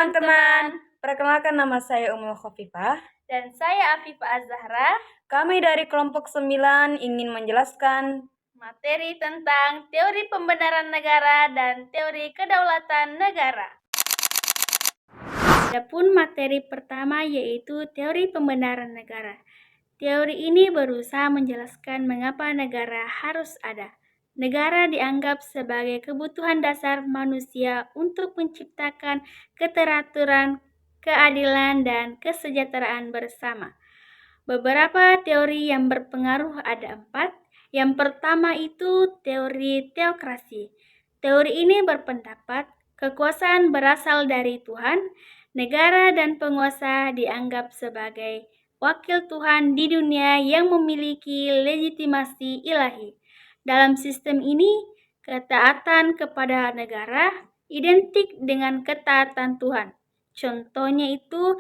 teman-teman, perkenalkan nama saya Ummul Khofifah dan saya Afifah Az-Zahra. Kami dari kelompok 9 ingin menjelaskan materi tentang teori pembenaran negara dan teori kedaulatan negara. Adapun materi pertama yaitu teori pembenaran negara. Teori ini berusaha menjelaskan mengapa negara harus ada. Negara dianggap sebagai kebutuhan dasar manusia untuk menciptakan keteraturan, keadilan, dan kesejahteraan bersama. Beberapa teori yang berpengaruh ada 4. Yang pertama itu teori teokrasi. Teori ini berpendapat kekuasaan berasal dari Tuhan. Negara dan penguasa dianggap sebagai wakil Tuhan di dunia yang memiliki legitimasi ilahi. Dalam sistem ini, ketaatan kepada negara identik dengan ketaatan Tuhan. Contohnya itu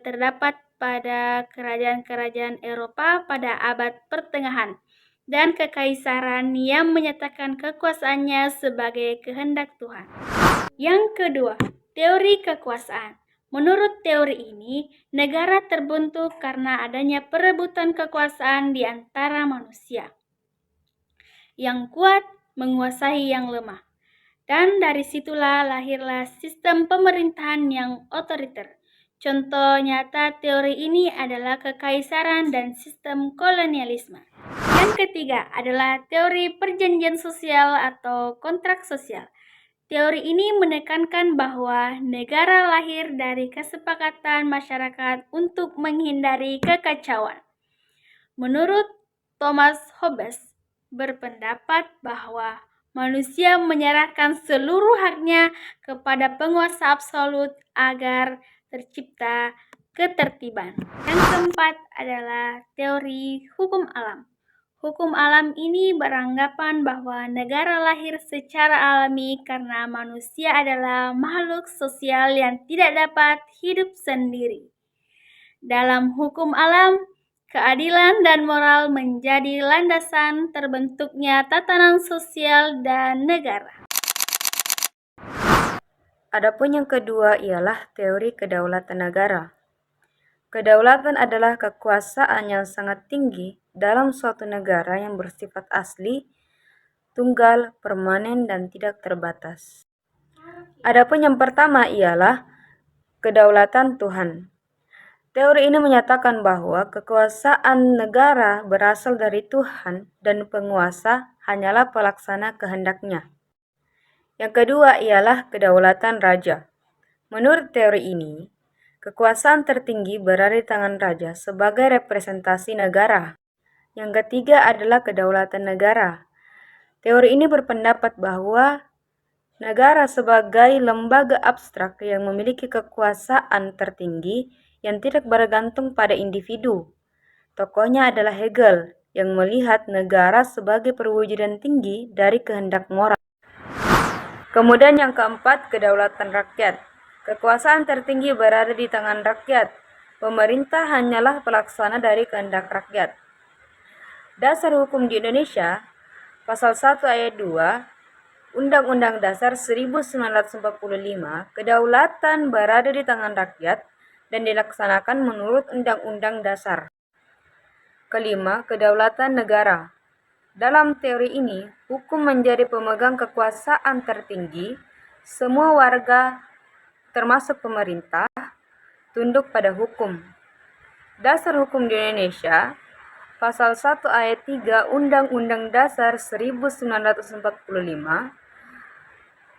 terdapat pada kerajaan-kerajaan Eropa pada abad pertengahan dan kekaisaran yang menyatakan kekuasaannya sebagai kehendak Tuhan. Yang kedua, teori kekuasaan. Menurut teori ini, negara terbentuk karena adanya perebutan kekuasaan di antara manusia. Yang kuat menguasai yang lemah. Dan dari situlah lahirlah sistem pemerintahan yang otoriter. Contoh nyata teori ini adalah kekaisaran dan sistem kolonialisme. Yang ketiga adalah teori perjanjian sosial atau kontrak sosial. Teori ini menekankan bahwa negara lahir dari kesepakatan masyarakat untuk menghindari kekacauan. Menurut Thomas Hobbes, berpendapat bahwa manusia menyerahkan seluruh haknya kepada penguasa absolut agar tercipta ketertiban. Yang keempat adalah teori hukum alam. Hukum alam ini beranggapan bahwa negara lahir secara alami karena manusia adalah makhluk sosial yang tidak dapat hidup sendiri. Dalam hukum alam, keadilan dan moral menjadi landasan terbentuknya tatanan sosial dan negara. Adapun yang kedua ialah teori kedaulatan negara. Kedaulatan adalah kekuasaan yang sangat tinggi dalam suatu negara yang bersifat asli, tunggal, permanen, dan tidak terbatas. Adapun yang pertama ialah kedaulatan Tuhan. Teori ini menyatakan bahwa kekuasaan negara berasal dari Tuhan dan penguasa hanyalah pelaksana kehendaknya. Yang kedua ialah kedaulatan raja. Menurut teori ini, kekuasaan tertinggi berada di tangan raja sebagai representasi negara. Yang ketiga adalah kedaulatan negara. Teori ini berpendapat bahwa negara sebagai lembaga abstrak yang memiliki kekuasaan tertinggi yang tidak bergantung pada individu. Tokohnya adalah Hegel yang melihat negara sebagai perwujudan tinggi dari kehendak moral. Kemudian yang keempat, kedaulatan rakyat. Kekuasaan tertinggi berada di tangan rakyat. Pemerintah hanyalah pelaksana dari kehendak rakyat. Dasar hukum di Indonesia, Pasal 1 ayat 2, Undang-Undang Dasar 1945, kedaulatan berada di tangan rakyat dan dilaksanakan menurut Undang-Undang Dasar. Kelima, kedaulatan negara. Dalam teori ini, hukum menjadi pemegang kekuasaan tertinggi. Semua warga, termasuk pemerintah, tunduk pada hukum. Dasar hukum di Indonesia, Pasal 1 ayat 3 Undang-Undang Dasar 1945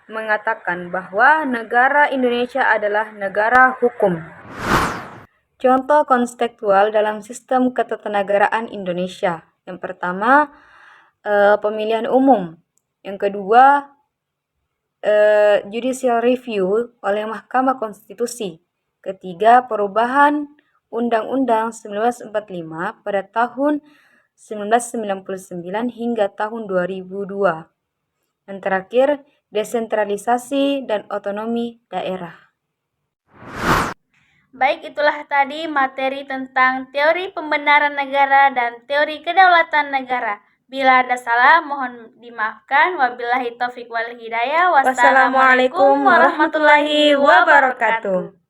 mengatakan bahwa negara Indonesia adalah negara hukum. Contoh konstekstual dalam sistem ketatanegaraan Indonesia. Yang pertama, pemilihan umum. Yang kedua, judicial review oleh Mahkamah Konstitusi. Ketiga, perubahan Undang-Undang 1945 pada tahun 1999 hingga tahun 2002. Dan terakhir, desentralisasi dan otonomi daerah. Baik, itulah tadi materi tentang teori pembenaran negara dan teori kedaulatan negara. Bila ada salah, mohon dimaafkan. Wabillahi taufiq wal hidayah. Wassalamualaikum warahmatullahi wabarakatuh.